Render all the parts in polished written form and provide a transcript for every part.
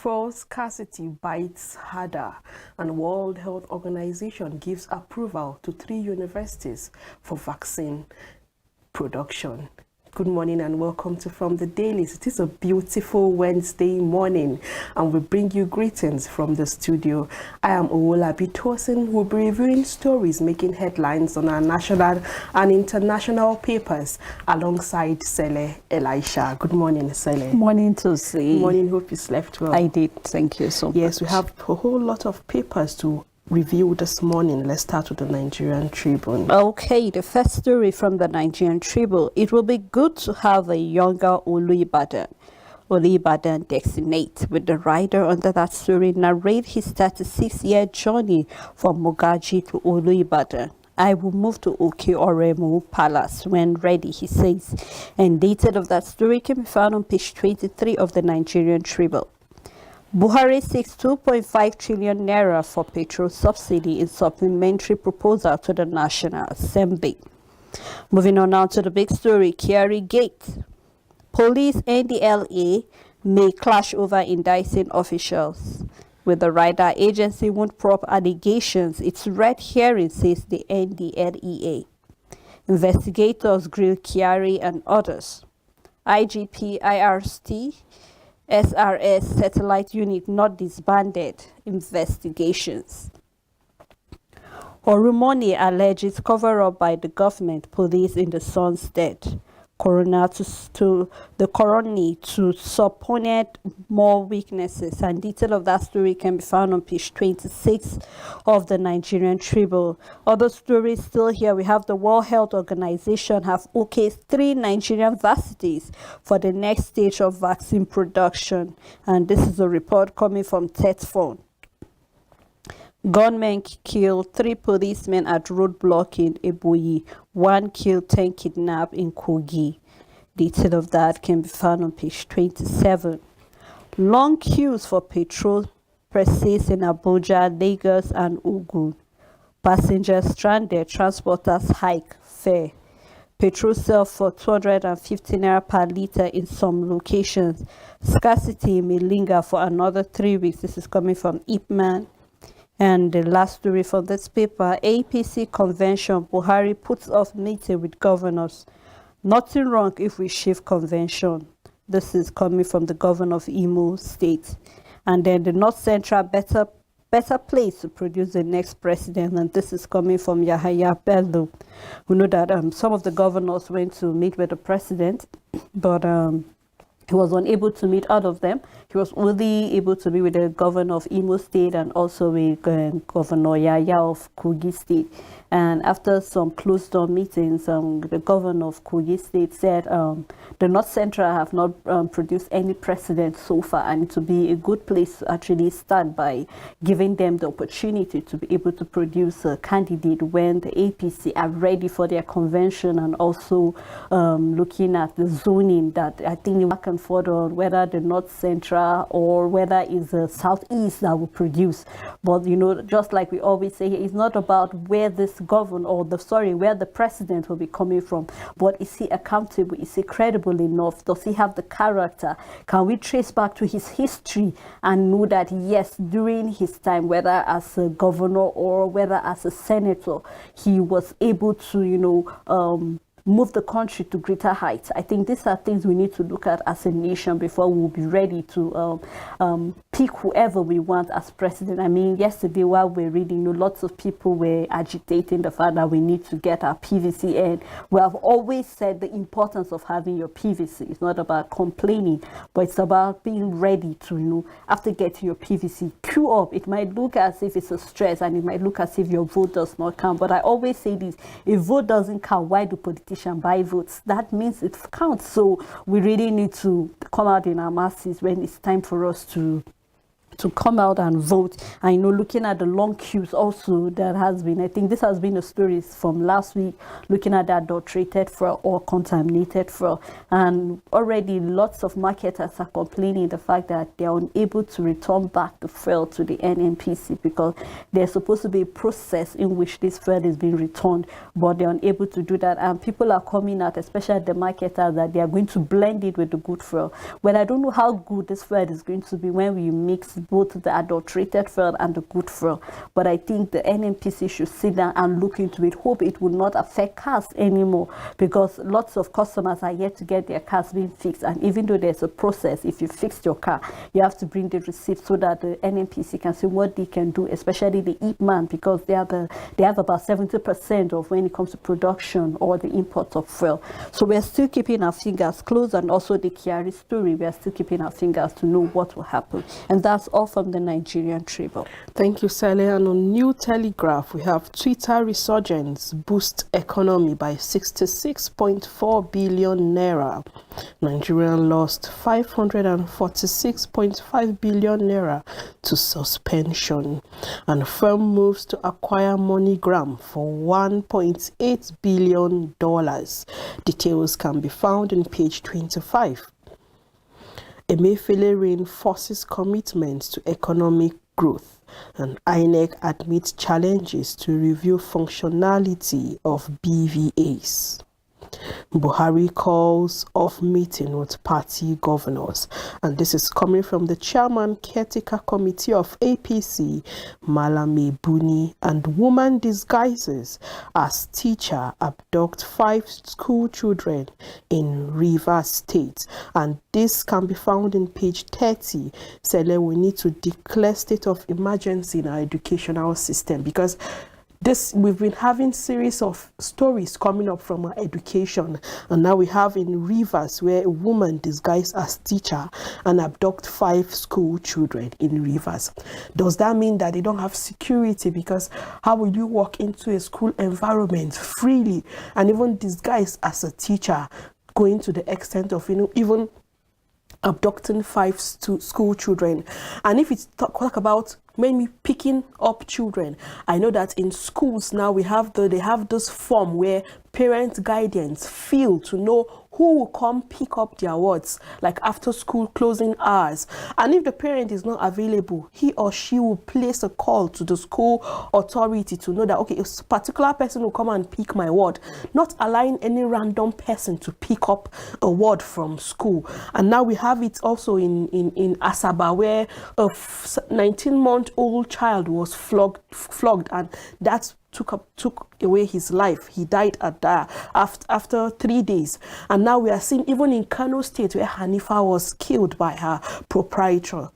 Fuel scarcity bites harder, and World Health Organization gives approval to 3 universities for vaccine production. Good morning and welcome to From the Dailies. It is a beautiful Wednesday morning and we bring you greetings from the studio. I am Owolabi Tosin, who will be reviewing stories making headlines on our national and international papers alongside Sele Elisha. Good morning, Sele. Morning, Tosi. Good morning, hope you slept well. I did, thank you so much. Yes, we have a whole lot of papers to review this morning. Let's start with the Nigerian Tribune. Okay, the first story from the Nigerian Tribune. It will be good to have a younger Oluibadan designate, with the writer under that story narrate his 36-year journey from Mogaji to Oluibadan. I will move to Oke-Oremu Palace when ready, he says. And dated of that story can be found on page 23 of the Nigerian Tribune. Buhari seeks 2.5 trillion naira for petrol subsidy in supplementary proposal to the National Assembly. Moving on now to the big story, Kyari Gate. Police NDLA may clash over indicting officials. With the rider agency won't prop allegations, its red hearing, says the NDLEA. Investigators grill Kyari and others. IGP IRST SRS satellite unit not disbanded, investigations. Orumoni alleges cover-up by the government police in the son's death. Coroner to subpoenaed more weaknesses, and detail of that story can be found on page 26 of the Nigerian Tribune. Other stories still here. We have the World Health Organization have okayed 3 Nigerian universities for the next stage of vaccine production, and this is a report coming from TETFON. Gunmen killed 3 policemen at roadblock in Eboyi. 1 killed, 10 kidnapped in Kogi. Detail of that can be found on page 27. Long queues for petrol persists in Abuja, Lagos, and Ogun. Passengers stranded, transporters hike fare. Petrol sells for 250 naira per litre in some locations. Scarcity may linger for another 3 weeks. This is coming from Ipman. And the last story from this paper, APC convention, Buhari puts off meeting with governors. Nothing wrong if we shift convention. This is coming from the governor of Imo State. And then the North Central, better place to produce the next president. And this is coming from Yahaya Bello. We know that some of the governors went to meet with the president, but he was unable to meet all of them. He was only able to meet with the governor of Imo State and also with Governor Yaya of Kogi State. And after some closed-door meetings, the governor of Kogi State said the North Central have not produced any precedent so far, and it would be a good place to actually start by giving them the opportunity to be able to produce a candidate when the APC are ready for their convention, and also looking at the zoning that I think back and forth on whether the North Central or whether it's the Southeast that will produce. But you know, just like we always say, it's not about where this governor or where the president will be coming from, but is he accountable? Is he credible enough? Does he have the character? Can we trace back to his history and know that yes, during his time, whether as a governor or whether as a senator, he was able to, you know, move the country to greater heights? I think these are things we need to look at as a nation before we'll be ready to pick whoever we want as president. I mean, yesterday while we're reading, you know, lots of people were agitating the fact that we need to get our PVC, and we have always said the importance of having your PVC. It's not about complaining, but it's about being ready to, you know, after getting your PVC, queue up. It might look as if it's a stress and it might look as if your vote does not count, but I always say this: if vote doesn't count, why do politicians buy votes? That means it counts. So we really need to come out in our masses when it's time for us to to come out and vote. And looking at the long queues also that has been, I think this has been a story from last week, looking at the adulterated fuel or contaminated fuel, and already lots of marketers are complaining the fact that they are unable to return back the fuel to the NNPC because there's supposed to be a process in which this fuel is being returned, but they're unable to do that. And people are coming out, especially the marketers, that they are going to blend it with the good fuel. Well, I don't know how good this fuel is going to be when we mix both the adulterated fuel and the good fuel, but I think the NNPC should sit down and look into it. Hope it will not affect cars anymore, because lots of customers are yet to get their cars being fixed. And even though there's a process, if you fix your car, you have to bring the receipt so that the NNPC can see what they can do, especially the EPMAN, because they have about 70% of when it comes to production or the import of fuel. So we're still keeping our fingers closed, and also the Kiari story, we are still keeping our fingers to know what will happen. And that's all from the Nigerian Tribune. Thank you, Sally. And on New Telegraph, we have Twitter resurgence boost economy by 66.4 billion naira. Nigeria lost 546.5 billion naira to suspension. And firm moves to acquire MoneyGram for $1.8 billion. Details can be found on page 25. Emefiele reinforces commitment to economic growth, and INEC admits challenges to review functionality of BVAs. Buhari calls off meeting with party governors, and this is coming from the chairman caretaker committee of APC, Malame Buni. And woman disguises as teacher abduct 5 school children in Rivers State, and this can be found in page 30. Sele, we need to declare state of emergency in our educational system, because we've been having series of stories coming up from our education, and now we have in Rivers where a woman disguised as teacher and abduct 5 school children in Rivers. Does that mean that they don't have security? Because how will you walk into a school environment freely and even disguised as a teacher, going to the extent of even abducting 5 school children? And if it's talk about maybe picking up children, I know that in schools now they have this form where parent guidance fill to know who will come pick up their wards, like after school closing hours. And if the parent is not available, he or she will place a call to the school authority to know that, okay, a particular person will come and pick my ward, not allowing any random person to pick up a ward from school. And now we have it also in Asaba, where a 19-month-old child was flogged, and that's took away his life. He died after 3 days. And now we are seeing even in Kano State where Hanifa was killed by her proprietor.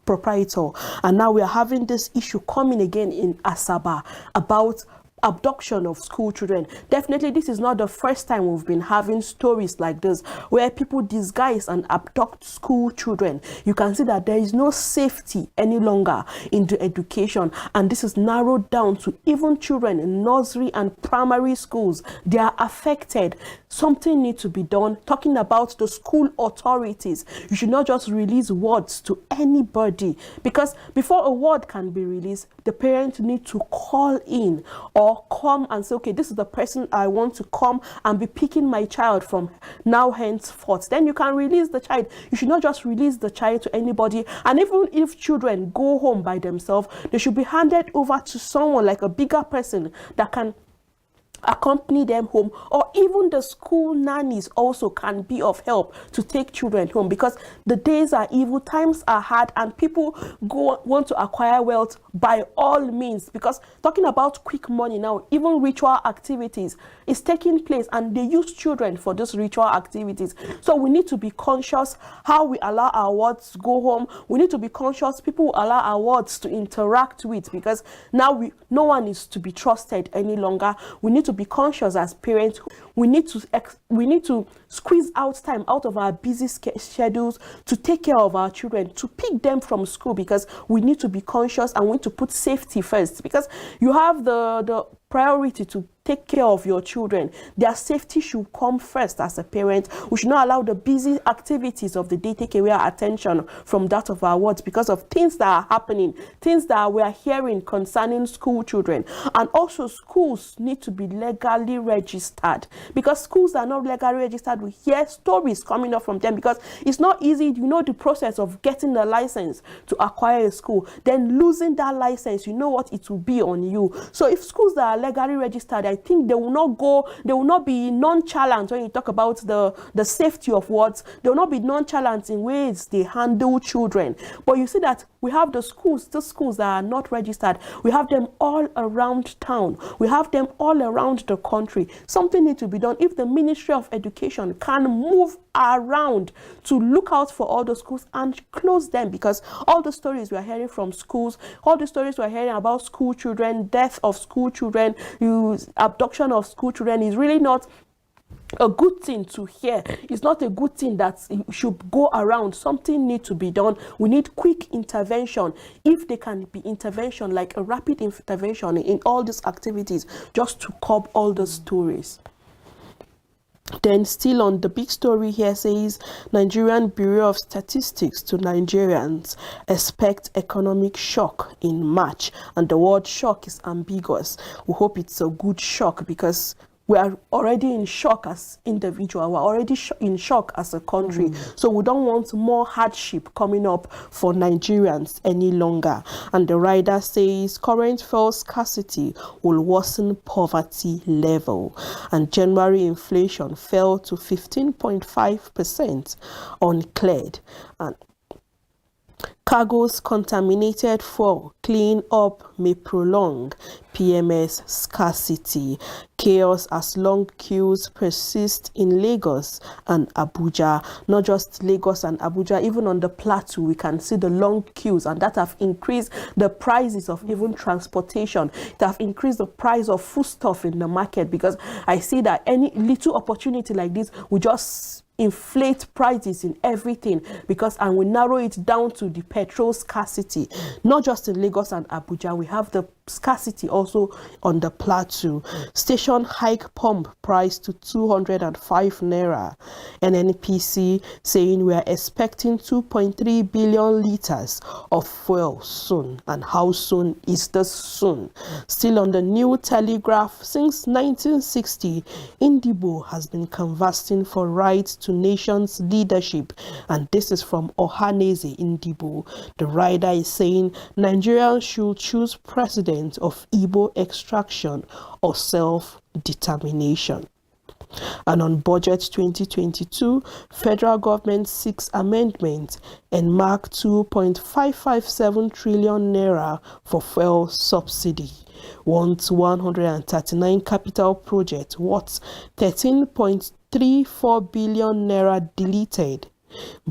And now we are having this issue coming again in Asaba about abduction of school children. Definitely this is not the first time we've been having stories like this where people disguise and abduct school children. You can see that there is no safety any longer in the education, and this is narrowed down to even children in nursery and primary schools. They are affected. Something needs to be done. Talking about the school authorities, you should not just release words to anybody, because before a word can be released, the parent need to call in or come and say, okay, this is the person I want to come and be picking my child from now henceforth. Then you can release the child. You should not just release the child to anybody. And even if children go home by themselves, they should be handed over to someone like a bigger person that can accompany them home, or even the school nannies also can be of help to take children home, because the days are evil, times are hard, and people want to acquire wealth by all means. Because talking about quick money now, even ritual activities is taking place, and they use children for those ritual activities. So we need to be conscious how we allow our words to go home. We need to be conscious people will allow our words to interact with, because now no one is to be trusted any longer. We need to be conscious as parents. We need to squeeze out time out of our busy schedules to take care of our children, to pick them from school, because we need to be conscious and we need to put safety first, because you have the priority to take care of your children. Their safety should come first as a parent. We should not allow the busy activities of the day take away our attention from that of our wards because of things that are happening, things that we are hearing concerning school children. And also schools need to be legally registered, because schools that are not legally registered, we hear stories coming up from them, because it's not easy, you know, the process of getting the license to acquire a school, then losing that license, you know what it will be on you. So if schools that are legally registered, I think they will not be nonchalant when you talk about the safety of wards. They will not be nonchalant in ways they handle children. But you see that we have the schools that are not registered. We have them all around town. We have them all around the country. Something needs to be done. If the Ministry of Education can move around to look out for all the schools and close them, because all the stories we are hearing from schools, all the stories we are hearing about school children, death of school children, abduction of school children is really not a good thing to hear. It's not a good thing that should go around. Something needs to be done. We need quick intervention. If there can be intervention, like a rapid intervention in all these activities, just to curb all the stories. Then still on the big story here says, Nigerian Bureau of Statistics to Nigerians expect economic shock in March. And the word shock is ambiguous. We hope it's a good shock, because we are already in shock as individuals. We're already in shock as a country. So we don't want more hardship coming up for Nigerians any longer. And the rider says current fuel scarcity will worsen poverty level. And January inflation fell to 15.5% uncleared. And cargo's contaminated fuel clean up may prolong PMS scarcity. Chaos as long queues persist in Lagos and Abuja. Not just Lagos and Abuja, even on the plateau we can see the long queues, and that have increased the prices of even transportation. It have increased the price of foodstuff in the market, because I see that any little opportunity like this we just inflate prices in everything, and we narrow it down to the petrol scarcity. Not just in Lagos and Abuja, we have the scarcity also on the plateau. Station hike pump price to 205 naira. NNPC saying we are expecting 2.3 billion liters of fuel soon. And how soon is this soon? Still on the New Telegraph, since 1960, Indibo has been canvassing for rights to nation's leadership. And this is from Ohaneze Indibo. The rider is saying Nigerians should choose president of Igbo extraction or self-determination. And on budget 2022, federal government seeks amendment and mark 2.557 trillion naira for fuel subsidy. Wants 139 capital projects worth 13.34 billion naira deleted.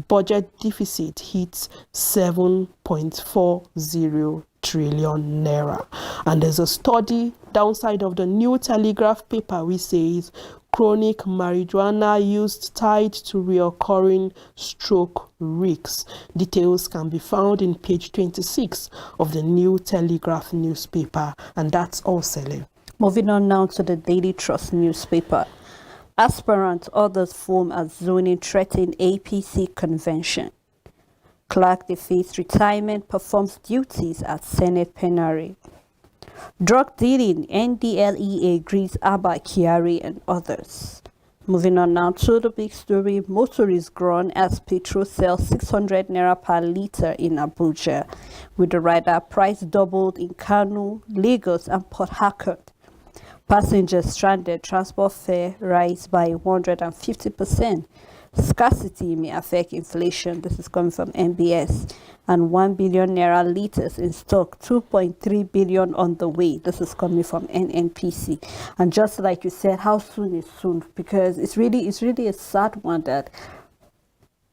Budget deficit hits 7.40 trillion naira. And there's a study downside of the New Telegraph paper which says chronic marijuana use tied to reoccurring stroke risks. Details can be found in page 26 of the New Telegraph newspaper. And that's all, Sele. Moving on now to the Daily Trust newspaper. Aspirant others form as zoning threaten APC convention. Clerk defeats retirement, performs duties at Senate plenary. Drug dealing, NDLEA greets Abba Kyari and others. Moving on now to the big story. Motorists groan as petrol sells 600 naira per litre in Abuja, with the rider price doubled in Kano, Lagos and Port Harcourt. Passengers stranded, transport fare rise by 150%. Scarcity may affect inflation. This is coming from MBS. And 1 billion naira litres in stock, 2.3 billion on the way. This is coming from NNPC. And just like you said, how soon is soon? Because it's really a sad one that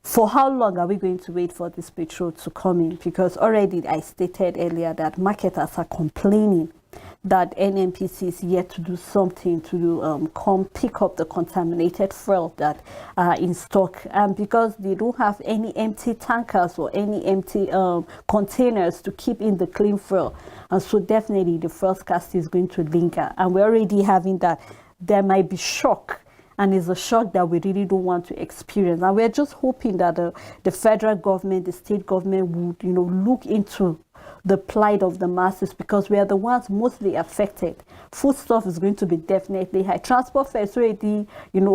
for how long are we going to wait for this petrol to come in? Because already I stated earlier that marketers are complaining that NNPC is yet to do something to come pick up the contaminated fuel that are in stock, and because they don't have any empty tankers or any empty containers to keep in the clean fuel, And so definitely the fuel scarcity is going to linger. And we're already having that. There might be shock, and it's a shock that we really don't want to experience. And we're just hoping that the federal government, the state government would, look into the plight of the masses, because we are the ones mostly affected. Foodstuff is going to be definitely high. Transport fare is already,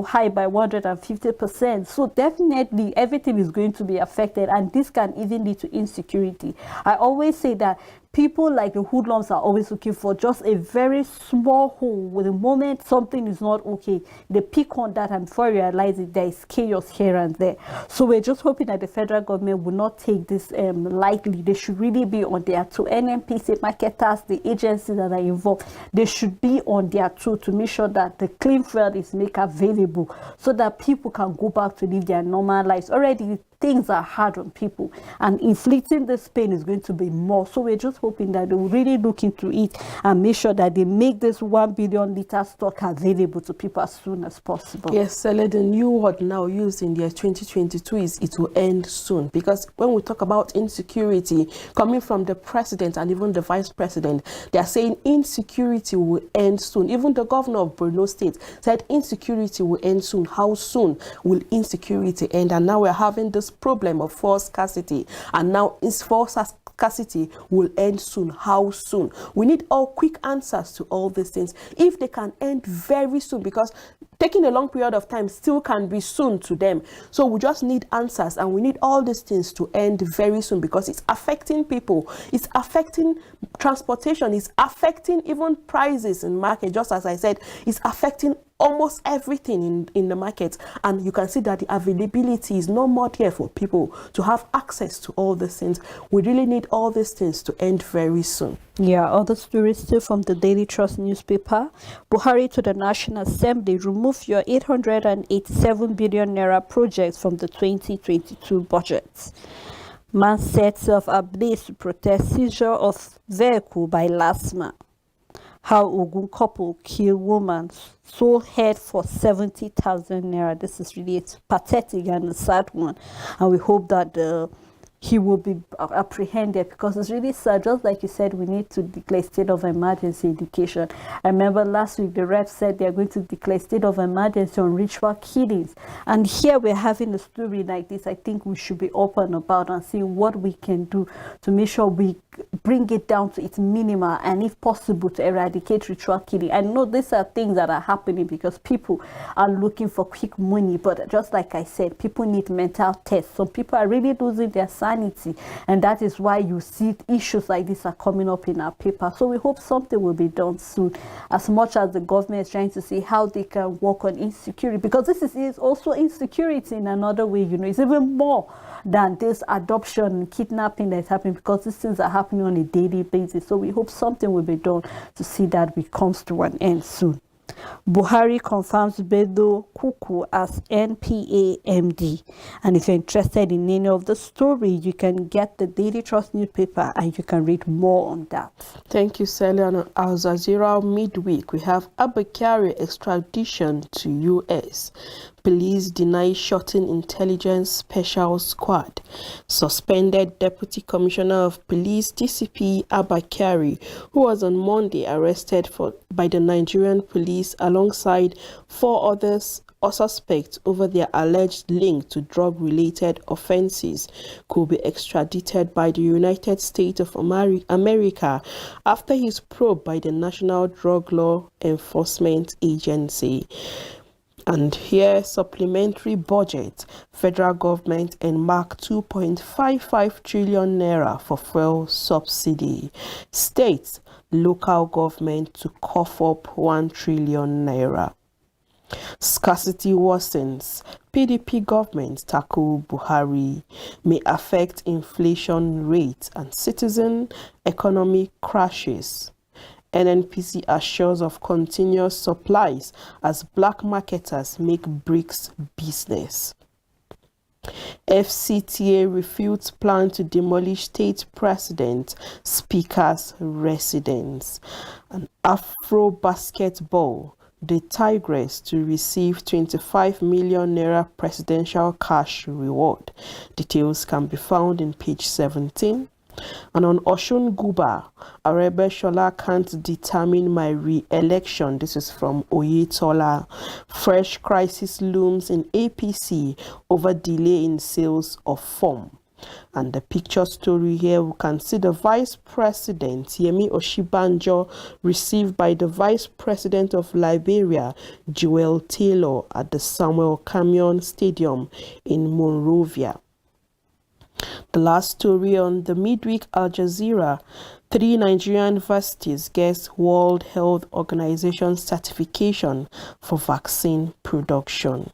high by 150%. So definitely everything is going to be affected, and this can even lead to insecurity. I always say that people like the hoodlums are always looking for just a very small hole. With the moment something is not okay, they pick on that, and before you realize it, there is chaos here and there. So we're just hoping that the federal government will not take this lightly. They should really be on their toe. NNPC, marketers, the agencies that are involved, they should be on their toe to make sure that the clean fuel is made available, so that people can go back to live their normal lives. Already things are hard on people, and inflicting this pain is going to be more. So we're just hoping that they will really look into it and make sure that they make this 1 billion liter stock available to people as soon as possible. Yes, Sele, the new word now used in the 2022 is it will end soon. Because when we talk about insecurity coming from the president and even the vice president, they are saying insecurity will end soon. Even the governor of Borno State said insecurity will end soon. How soon will insecurity end? And now we're having this problem of fuel scarcity, and now fuel scarcity will end soon. How soon? We need all quick answers to all these things, if they can end very soon, because taking a long period of time still can be soon to them. So we just need answers, and we need all these things to end very soon, because it's affecting people, it's affecting transportation, it's affecting even prices in market. Just as I said, it's affecting almost everything in the market, and you can see that the availability is no more there for people to have access to all these things. We really need all these things to end very soon. Yeah, other stories still from the Daily Trust newspaper. Buhari to the National Assembly: remove your 887 billion naira projects from the 2022 budget. Man sets off ablaze to protest seizure of vehicle by LASMA. How Ogun couple kill woman, sold head for 70,000 naira. This is really pathetic and a sad one, and we hope that he will be apprehended, because it's really sad. Just like you said, we need to declare state of emergency education. I remember last week the rep said they are going to declare state of emergency on ritual killings, and here we're having a story like this. I think we should be open about and see what we can do to make sure we bring it down to its minimum, and if possible to eradicate ritual killing. I know these are things that are happening because people are looking for quick money, but just like I said, people need mental tests. Some people are really losing their sanity, and that is why you see issues like this are coming up in our paper. So we hope something will be done soon, as much as the government is trying to see how they can work on insecurity, because this is also insecurity in another way. It's even more than this adoption and kidnapping that's happening, because these things are happening on a daily basis. So we hope something will be done to see that it comes to an end soon. Buhari confirms Bedo Kuku as NPA MD. And if you're interested in any of the story, you can get the Daily Trust newspaper and you can read more on that. Thank you, Sally. On Al Jazeera midweek, we have Abakari extradition to US. Police deny shooting intelligence special squad. Suspended Deputy Commissioner of Police DCP Abakari, who was on Monday arrested by the Nigerian police alongside 4 others or suspects over their alleged link to drug-related offenses, could be extradited by the United States of America after his probe by the National Drug Law Enforcement Agency. And here, supplementary budget. Federal government earmark 2.55 trillion naira for fuel subsidy. States, local government to cough up 1 trillion naira. Scarcity worsens. PDP government tackle Buhari. May affect inflation rate and citizen economic crashes. NNPC assures of continuous supplies as black marketers make bricks business. FCTA refutes plan to demolish state president speaker's residence. And Afro basketball, the Tigress to receive 25 million naira presidential cash reward. Details can be found in page 17 And on Oshun Guba, Arebeshola can't determine my re-election. This is from Oyetola. Fresh crisis looms in APC over delay in sales of form. And the picture story here, we can see the Vice President, Yemi Oshibanjo, received by the Vice President of Liberia, Joel Taylor, at the Samuel Camion Stadium in Monrovia. The last story on the midweek Al Jazeera, 3 Nigerian universities get World Health Organization certification for vaccine production.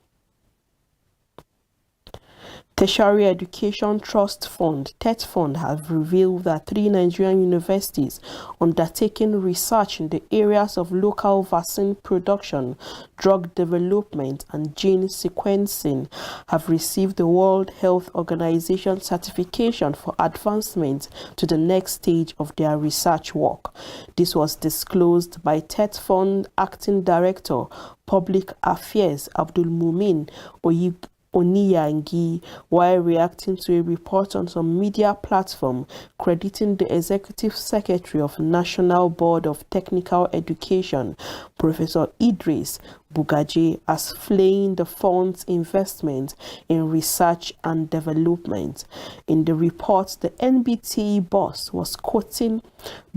Tertiary Education Trust Fund, TET Fund, have revealed that 3 Nigerian universities undertaking research in the areas of local vaccine production, drug development, and gene sequencing have received the World Health Organization certification for advancement to the next stage of their research work. This was disclosed by TET Fund Acting Director, Public Affairs, Abdul Mumin Oniyangi, while reacting to a report on some media platform crediting the Executive Secretary of National Board of Technical Education, Professor Idris Bugaje, as flaying the fund's investment in research and development. In the report, the NBT boss was quoting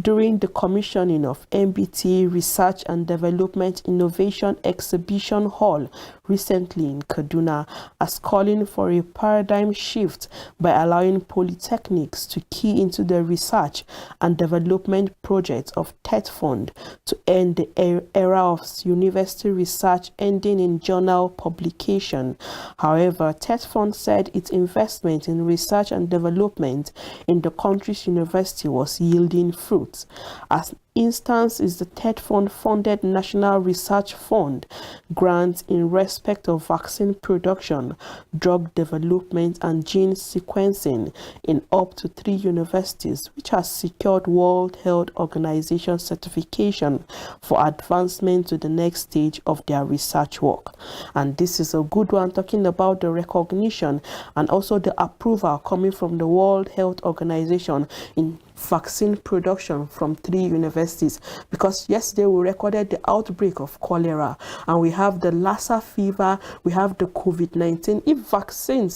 during the commissioning of NBT Research and Development Innovation Exhibition Hall recently in Kaduna as calling for a paradigm shift by allowing polytechnics to key into the research and development projects of TET Fund to end the era of university research ending in journal publication. However, TET Fund said its investment in research and development in the country's university was yielding fruits. As instance is the TET Fund funded National Research Fund grants in respect of vaccine production, drug development, and gene sequencing in up to 3 universities, which has secured World Health Organization certification for advancement to the next stage of their research work. And this is a good one, talking about the recognition and also the approval coming from the World Health Organization in vaccine production from 3 universities, because yesterday we recorded the outbreak of cholera and we have the Lassa fever, we have the COVID-19.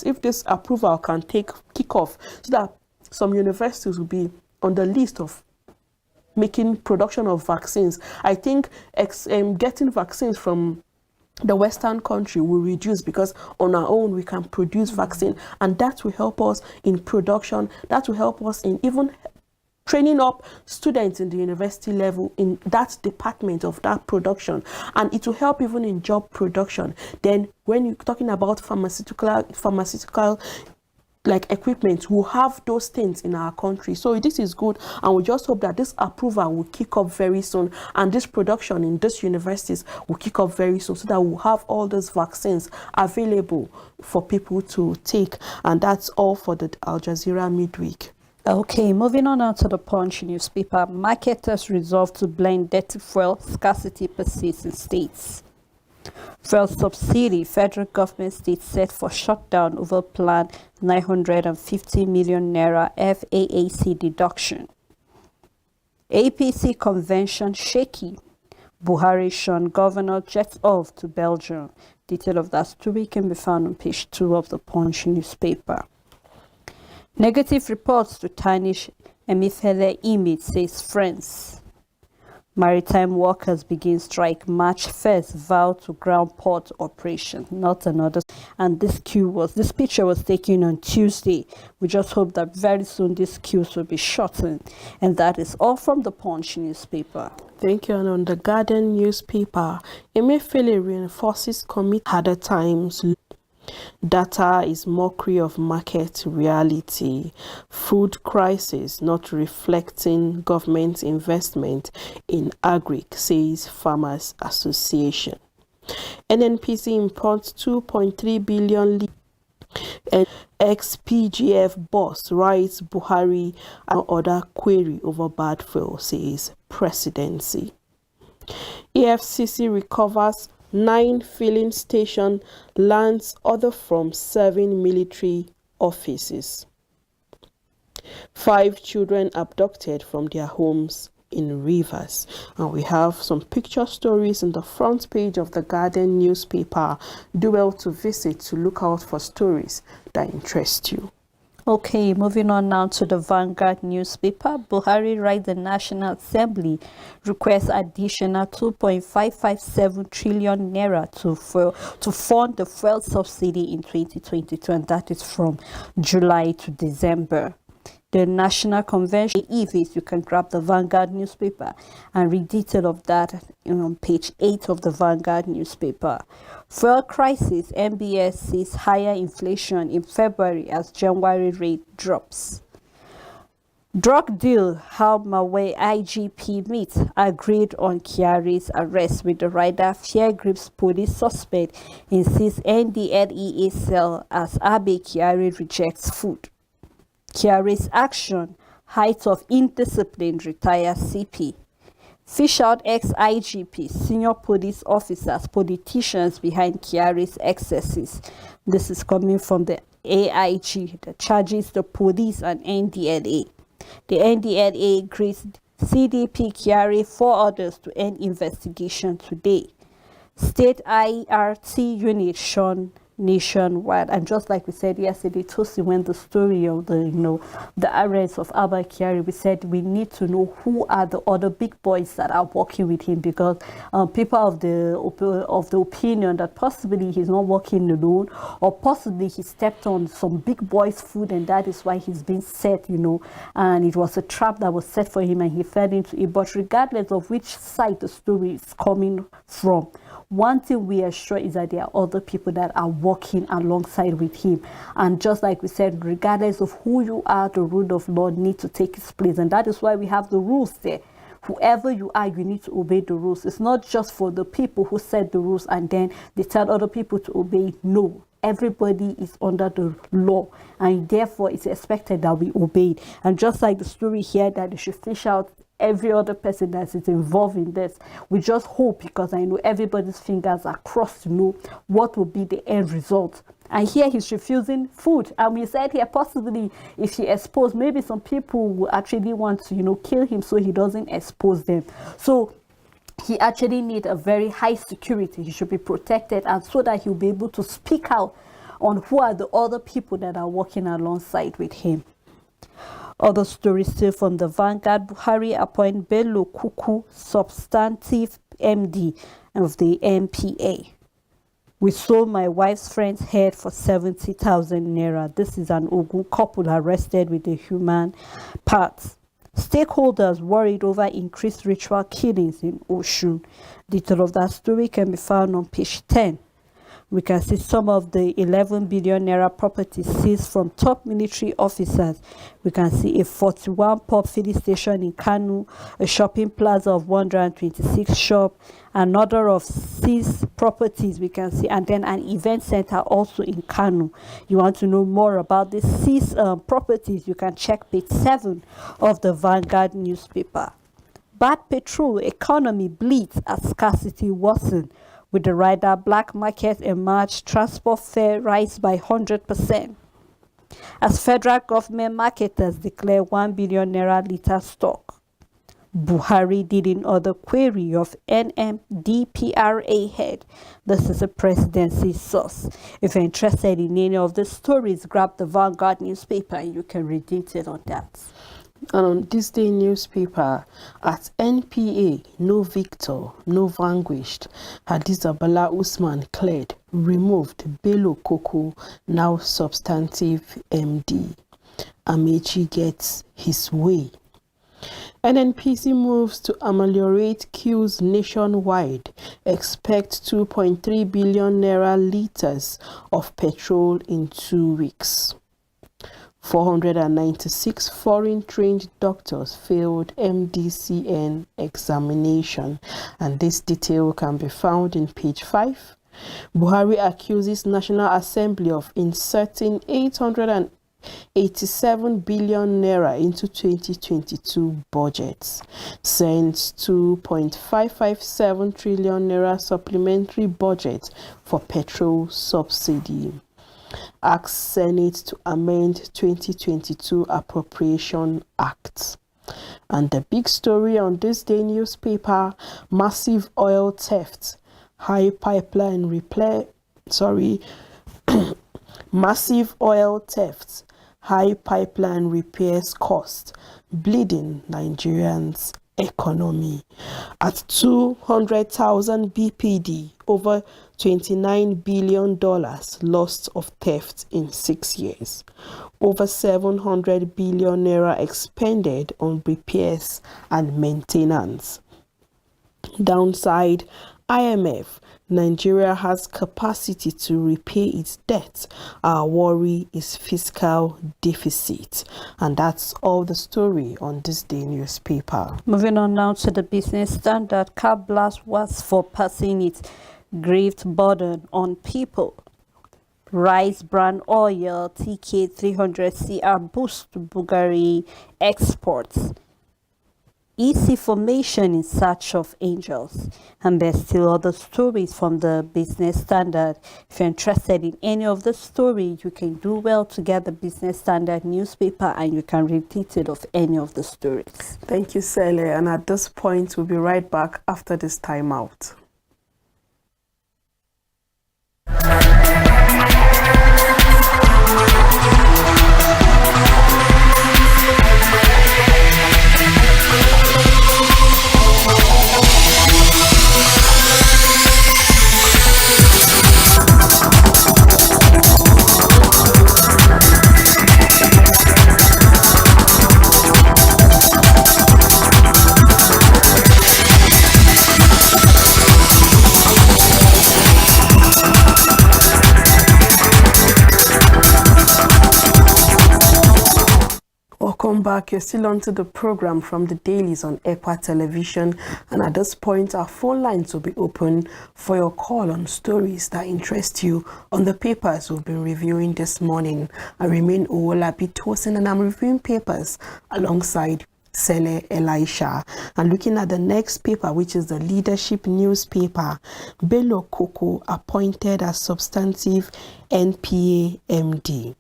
If this approval can kick off so that some universities will be on the list of making production of vaccines, I think getting vaccines from the Western country will reduce, because on our own we can produce vaccine, and that will help us in production, that will help us in even training up students in the university level in that department of that production, and it will help even in job production. Then when you're talking about pharmaceutical like equipment, we'll have those things in our country. So this is good, and we just hope that this approval will kick up very soon, and this production in these universities will kick up very soon, so that we'll have all those vaccines available for people to take. And that's all for the Al Jazeera midweek. Okay, moving on now to the Punch newspaper. Marketers resolve to blend dirty fuel, scarcity persists in states. Fuel subsidy, federal government states set for shutdown over planned 950 million naira FAAC deduction. APC convention shaky. Buhari shun governor jets off to Belgium. Detail of that story can be found on page 2 of the Punch newspaper. Negative reports to tarnish Emefiele image, says friends. Maritime workers begin strike March 1st, vow to ground port operation, not another. And this picture was taken on Tuesday. We just hope that very soon these queues will be shortened. And that is all from the Punch newspaper. Thank you. And on the Guardian newspaper, Emefiele reinforces commit harder times. Data is mockery of market reality. Food crisis not reflecting government investment in agric, says Farmers Association. NNPC imports 2.3 billion and ex-PGF boss writes Buhari and other query over bad fuel, says presidency. EFCC recovers 9 filling station, lands other from serving military offices. 5 children abducted from their homes in Rivers. And we have some picture stories in the front page of the Guardian newspaper. Do well to visit to look out for stories that interest you. Okay, moving on now to the Vanguard newspaper. Buhari writes the National Assembly requests additional 2.557 trillion naira to fund the fuel subsidy in 2022, and that is from July to December. The National Convention EVs, you can grab the Vanguard newspaper and read detail of that on page 8 of the Vanguard newspaper. Fuel crisis, MBS sees higher inflation in February as January rate drops. Drug deal, how Mawe IGP meets, agreed on Kyari's arrest with the rider fear grips police suspect insists NDLEA cell as Abe Kyari rejects food. Kyari's action, height of indiscipline, retires CP. Fish out ex-IGP, senior police officers, politicians behind Kyari's excesses. This is coming from the AIG that charges the police and NDLA. The NDLA graced CDP Kyari 4 others to end investigation today. State IRT unit shown nationwide, and just like we said yesterday, Tosi, when the story of the arrest of Abba Kyari, we said we need to know who are the other big boys that are working with him, because people of the opinion that possibly he's not working alone, or possibly he stepped on some big boys' food, and that is why he's been set, and it was a trap that was set for him and he fell into it. But regardless of which side the story is coming from, one thing we are sure is that there are other people that are working alongside with him. And just like we said, regardless of who you are, the rule of law needs to take its place. And that is why we have the rules there. Whoever you are, you need to obey the rules. It's not just for the people who set the rules and then they tell other people to obey. No. Everybody is under the law, and therefore it's expected that we obey it. And just like the story here, that they should fish out every other person that is involved in this. We just hope, because I know everybody's fingers are crossed to know what will be the end result. And here he's refusing food. And we said here, possibly if he exposed, maybe some people will actually want to, kill him so he doesn't expose them. So he actually needs a very high security. He should be protected, and so that he'll be able to speak out on who are the other people that are working alongside with him. Other stories still from the Vanguard. Buhari appoint Bello Kuku substantive MD of the MPA. We sold my wife's friend's head for 70,000 naira. This is an Ogun couple arrested with the human parts. Stakeholders worried over increased ritual killings in Oshun. Detail of that story can be found on page 10. We can see some of the 11 billion naira properties seized from top military officers. We can see a 41 pub filling station in Kanu, a shopping plaza of 126 shop, another of 6 properties we can see, and then an event center also in Kanu. You want to know more about these 6 properties, you can check page 7 of the Vanguard newspaper. Bad petrol economy bleeds as scarcity worsens. With the rider black market emerged, transport fare rise by 100%. As federal government marketers declare 1 billion naira litre stock. Buhari did in other query of NMDPRA head. This is a presidency source. If you're interested in any of the stories, grab the Vanguard newspaper and you can read detail on that. And on this day newspaper, at NPA, no victor, no vanquished. Hadiza Bala Usman cleared, removed. Bello Koko, now substantive MD. Amechi gets his way. NNPC moves to ameliorate queues nationwide. Expect 2.3 billion naira litres of petrol in 2 weeks. 496 foreign-trained doctors failed MDCN examination, and this detail can be found in page 5. Buhari accuses National Assembly of inserting 887 billion naira into 2022 budgets, sends 2.557 trillion naira supplementary budget for petrol subsidy. asks Senate to amend 2022 Appropriation Act. And the big story on this day newspaper, massive oil theft, high pipeline repair, massive oil theft, high pipeline repairs cost, bleeding Nigerians' economy. At 200,000 BPD, over $29 billion lost of theft in 6 years. Over 700 billion naira expended on repairs and maintenance. Downside, IMF, Nigeria has capacity to repay its debt. Our worry is fiscal deficit. And that's all the story on this day newspaper. Moving on now to the Business Standard. Car blast was for passing its grieved burden on people. Rice bran oil TK 300CR boost Bulgari exports. EC formation in search of angels. And there's still other stories from the Business Standard. If you're interested in any of the stories, you can do well to get the Business Standard newspaper and you can read detail of any of the stories. Thank you, Sele. And at this point, we'll be right back after this timeout. Welcome back. You're still on to the program from the Dailies on Equa Television, and at this point our phone lines will be open for your call on stories that interest you on the papers we've been reviewing this morning. I remain Owolabi Tosin and I'm reviewing papers alongside Sele Elisha. And looking at the next paper, which is the leadership newspaper, Bello Koko appointed as substantive NPA MD.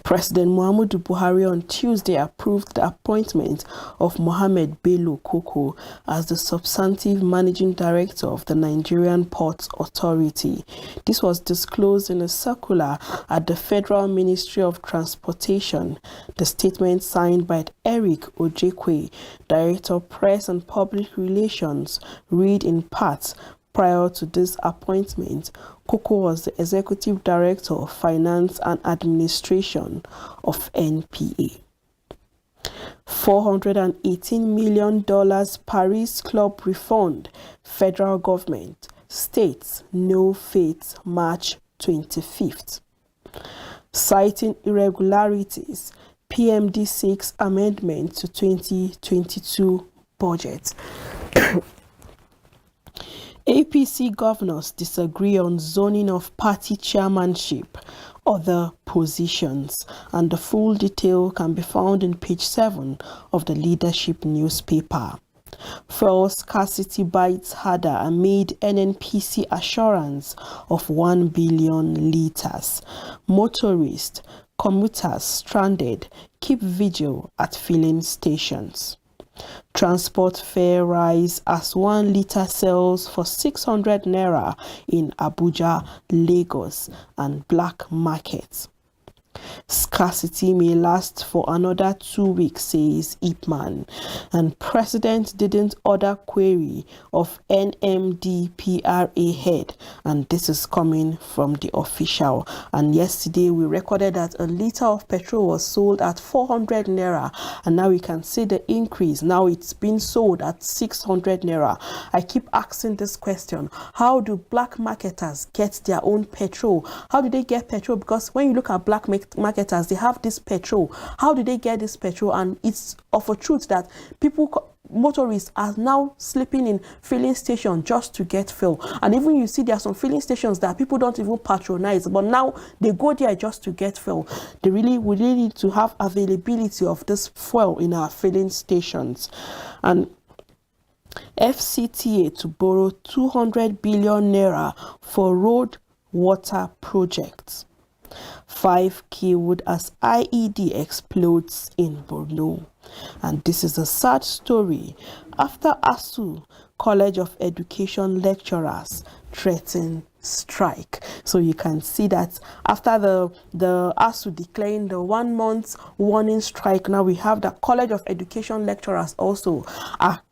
President Muhammadu Buhari on Tuesday approved the appointment of Mohammed Bello Koko as the substantive managing director of the Nigerian Ports Authority. This was disclosed in a circular at the Federal Ministry of Transportation. The statement signed by Eric Ojekwe, Director of Press and Public Relations, read in part, prior to this appointment, Koko was the Executive Director of Finance and Administration of NPA. $418 million Paris Club refund, federal government, states no fate March 25th. Citing irregularities, PMD seeks amendment to 2022 budget. APC governors disagree on zoning of party chairmanship, other positions, and the full detail can be found in page 7 of the leadership newspaper. Fuel scarcity bites harder amid NNPC assurance of 1 billion litres. Motorists, commuters stranded, keep vigil at filling stations. Transport fare rise as 1 litre sells for 600 naira in Abuja, Lagos, and black markets. Scarcity may last for another 2 weeks, says Ipman, and President didn't order query of NMDPRA head, and this is coming from the official. And yesterday we recorded that a litre of petrol was sold at 400 naira, and now we can see the increase. Now it's been sold at 600 naira. I keep asking this question: how do black marketers get their own petrol? How do they get petrol? Because when you look at black marketers, they have this petrol. How do they get this petrol? And it's of a truth that motorists are now sleeping in filling stations just to get fuel. And even you see there are some filling stations that people don't even patronize, but now they go there just to get fuel. We really need to have availability of this fuel in our filling stations. And FCTA to borrow 200 billion naira for road water project. 5 killed as IED explodes in Borno. And this is a sad story after ASU, College of Education lecturers, threaten strike. So you can see that after the ASU declaring the 1 month warning strike, now we have the College of Education lecturers also are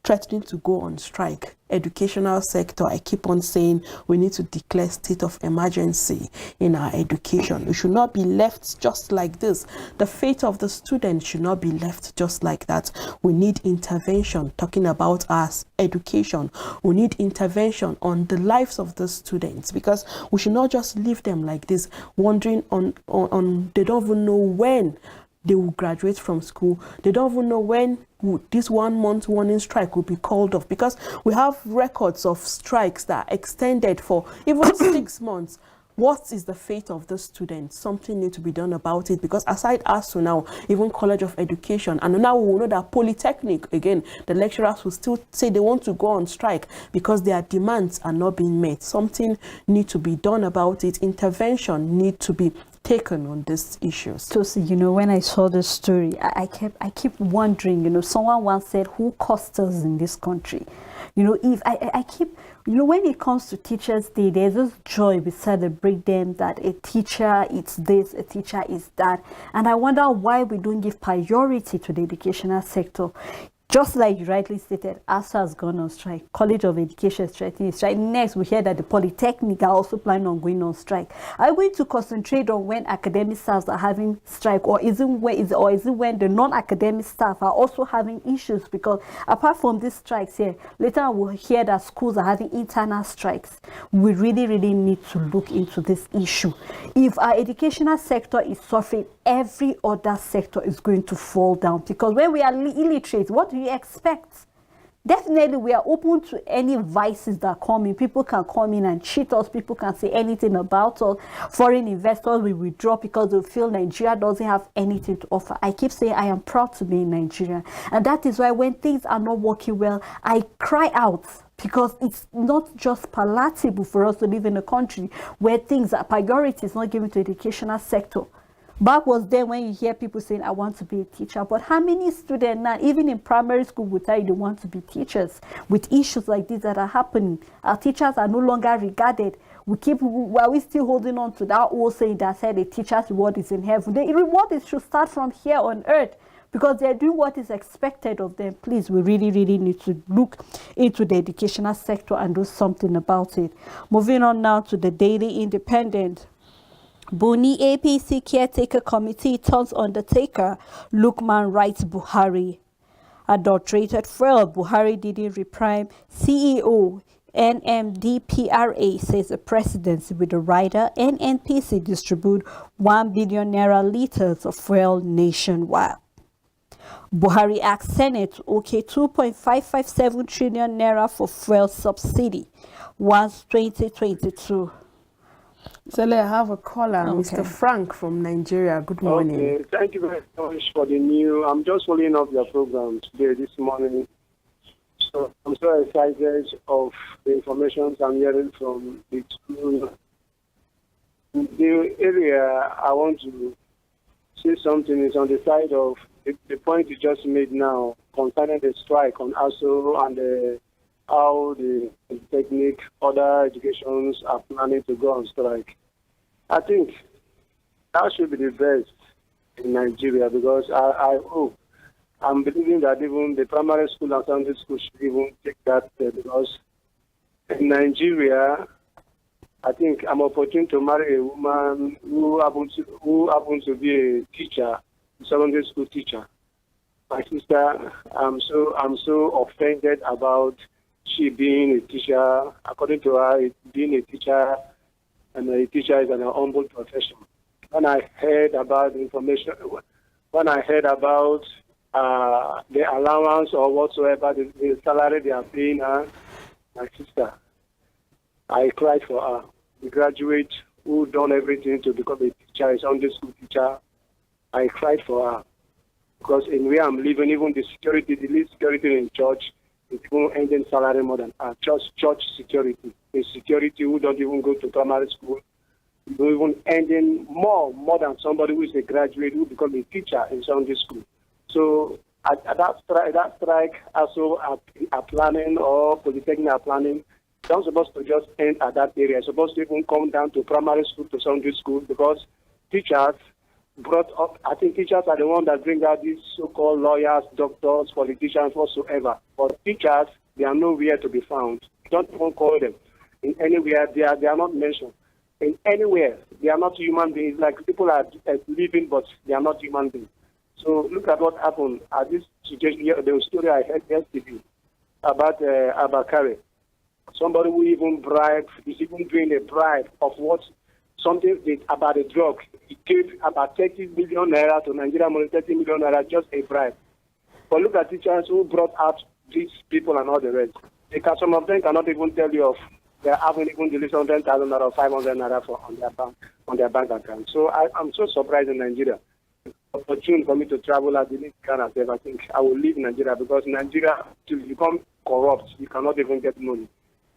threatening to go on strike. Educational sector, I keep on saying we need to declare state of emergency in our education. We should not be left just like this. The fate of the students should not be left just like that. We need intervention talking about our education. We need intervention on the lives of the students, because we should not just leave them like this, wondering on they don't even know when they will graduate from school. They don't even know when this 1 month warning strike will be called off, because we have records of strikes that are extended for even 6 months. What is the fate of the students? Something needs to be done about it, because aside ASU now, even College of Education, and now we know that Polytechnic, again, the lecturers will still say they want to go on strike because their demands are not being met. Something needs to be done about it. Intervention needs to be taken on these issues. So, when I saw this story, I keep wondering, someone once said, who costs us in this country? If I keep, when it comes to Teachers' Day, there's this joy we celebrate them, that a teacher is this, a teacher is that. And I wonder why we don't give priority to the educational sector. Just like you rightly stated, ASU has gone on strike. College of Education is threatening strike. Next, we hear that the Polytechnic are also planning on going on strike. Are we going to concentrate on when academic staff are having strike, or is it when the non-academic staff are also having issues? Because apart from these strikes here, later we'll hear that schools are having internal strikes. We really, really need to look into this issue. If our educational sector is suffering, every other sector is going to fall down, because when we are illiterate, what do you expect? Definitely we are open to any vices that come in. People can come in and cheat us. People can say anything about us. Foreign investors will withdraw because they feel Nigeria doesn't have anything to offer. I keep saying I am proud to be in Nigeria, and that is why when things are not working well, I cry out, because it's not just palatable for us to live in a country where things are priorities not given to the educational sector. Back was then when you hear people saying, I want to be a teacher. But how many students now, even in primary school, will tell you they want to be teachers? With issues like this that are happening, our teachers are no longer regarded. Are we still holding on to that old saying that said a teacher's reward is in heaven? The reward should start from here on earth, because they're doing what is expected of them. Please, we really, really need to look into the educational sector and do something about it. Moving on now to the Daily Independent. Buni APC caretaker committee turns undertaker. Lukman writes Buhari. Adulterated fuel. Buhari didn't reprime. CEO NMDPRA says the presidency with the rider. NNPC distribute 1 billion naira liters of fuel nationwide. Buhari asks Senate okay 2.557 trillion naira for fuel subsidy once 2022. So I have a caller, Okay. Mr. Frank from Nigeria. Good morning. Okay, thank you very much for the new. I'm just following up your program today, this morning. So I'm so excited of the information I'm hearing from the school. The area I want to say something is on the side of the point you just made now concerning the strike on ASU and how the technique, other educations are planning to go on strike. I think that should be the best in Nigeria, because I'm believing that even the primary school and secondary school should even take that step, because in Nigeria, I think I'm opportune to marry a woman who happens to be a teacher, secondary school teacher. My sister, I'm so offended about she being a teacher. According to her, being a teacher, and a teacher is an humble profession. When I heard about the information, when I heard about the allowance or whatsoever, the salary they are paying her, my sister, I cried for her. The graduate who done everything to become a teacher, a Sunday school teacher, I cried for her. Because in where I'm living, even the least security in church, it's even ending salary more than just church security. in security who don't even go to primary school, who even earning more than somebody who is a graduate who become a teacher in Sunday school. So at that strike, also are planning or polytechnic are planning, they're not supposed to just end at that area. It's supposed to even come down to primary school, to Sunday school, because teachers brought up, I think teachers are the ones that bring out these so-called lawyers, doctors, politicians, whatsoever. But teachers, they are nowhere to be found. Don't even call them. In anywhere, they are not mentioned. In anywhere, they are not human beings. Like people are living, but they are not human beings. So look at what happened at this situation here. The story I heard yesterday about Abakare. Somebody who even bribed, is even doing a bribe of what something about a drug. He gave about 30 million naira to Nigeria money, 30 million naira, just a bribe. But look at teachers who brought out these people and all the rest. Because some of them cannot even tell you of they haven't even released 100,000 naira or 500 naira on their bank account. So I'm so surprised in Nigeria. Opportunity for me to travel as the Ghana, I think I will leave Nigeria, because Nigeria, to become corrupt, you cannot even get money.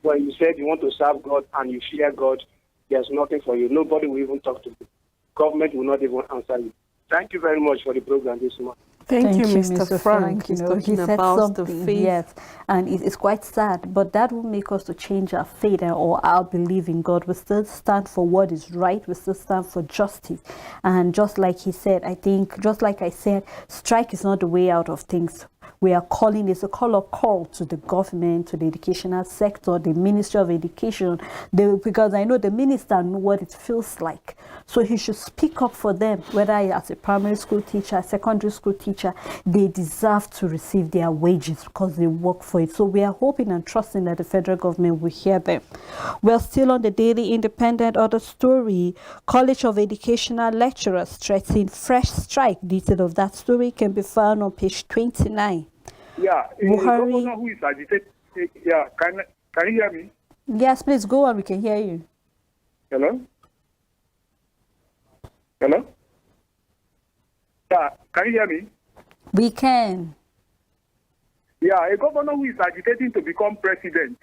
When you said you want to serve God and you fear God, there's nothing for you. Nobody will even talk to you. Government will not even answer you. Thank you very much for the program this morning. Thank you, Mr. Frank. You He's know, talking he said about the something, faith. yes, and it's quite sad, but that will make us to change our faith or our belief in God. We still stand for what is right. We still stand for justice. And just like he said, I think, just like I said, strike is not the way out of things. We are calling, it's a call to the government, to the educational sector, the Ministry of Education, because I know the minister knows what it feels like. So he should speak up for them, whether as a primary school teacher, secondary school teacher, they deserve to receive their wages because they work for it. So we are hoping and trusting that the federal government will hear them. We're still on the Daily Independent. Other story, College of Educational Lecturers threaten fresh strike. Detail of that story can be found on page 29. Yeah, Buhari. Governor who is agitated. Yeah, can you hear me? Yes, please go on. We can hear you. Hello? Hello? Yeah, can you hear me? We can. Yeah, a governor who is agitating to become president.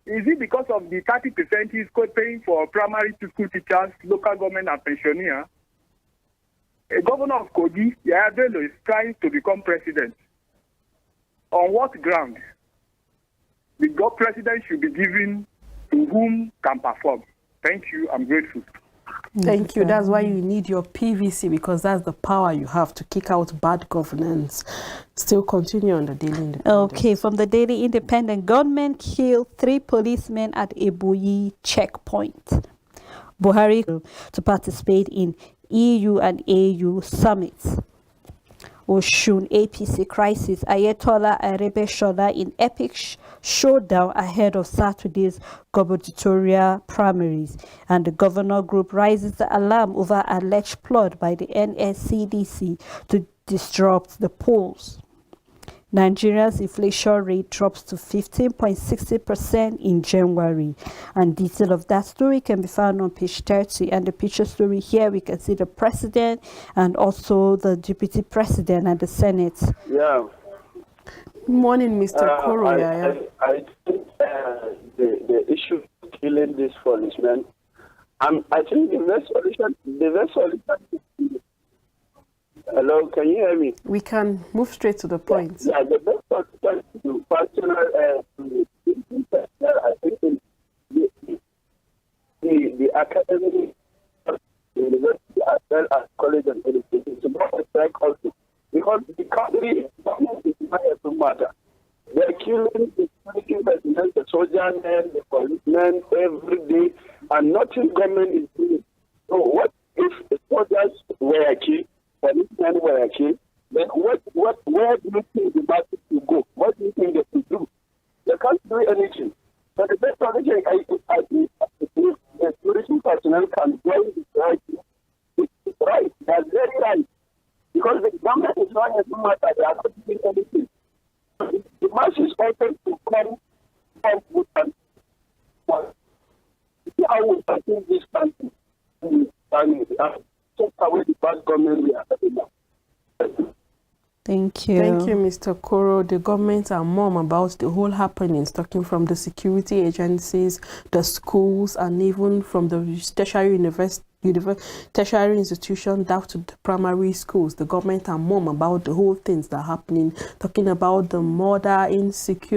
Is it because of the 30% he's paying for primary school teachers, local government and pensioners? A governor of Kogi, Yahya Bello, is trying to become president. On what ground? The president should be given to whom can perform. Thank you. I'm grateful. Thank you. That's why you need your PVC, because that's the power you have to kick out bad governance. Still continue on the Daily Independent. Okay, from the Daily Independent, gunmen kill 3 policemen at Eboyi checkpoint. Buhari to participate in EU and AU summits. Oshun APC crisis. Ayatollah Arebe in epic showdown ahead of Saturday's gubernatorial primaries, and the governor group raises the alarm over alleged plot by the NSCDC to disrupt the polls. Nigeria's inflation rate drops to 15.60% in January. And detail of that story can be found on page 30. And the picture story here, we can see the president and also the deputy president and the Senate. Yeah. Good morning, Mr. Koro. I think the issue of killing this policeman, I think the best solution. Hello, can you hear me? We can move straight to the point. Yeah, the best solution to personal, I think the academy, university as well as college and education is about a strike also. Because the country is not a matter. They're killing the security personnel, the soldiers, the policemen every day, and nothing government is doing. So what if the soldiers were killed, policemen were killed, then where do you think the market will go? What do you think they should do? They can't do anything. So the best solution, I think the security personnel can join the strike. It's right. That's very right. Because the government is not a matter. They are not doing anything. The march is open to come with and see how we can take this country and take away the bad government we are having now. Thank you. Thank you, Mr. Koro. The government are mum about the whole happenings, talking from the security agencies, the schools, and even from the tertiary institution down to the primary schools. The government are mum about the whole things that are happening, talking about the murder, insecurity,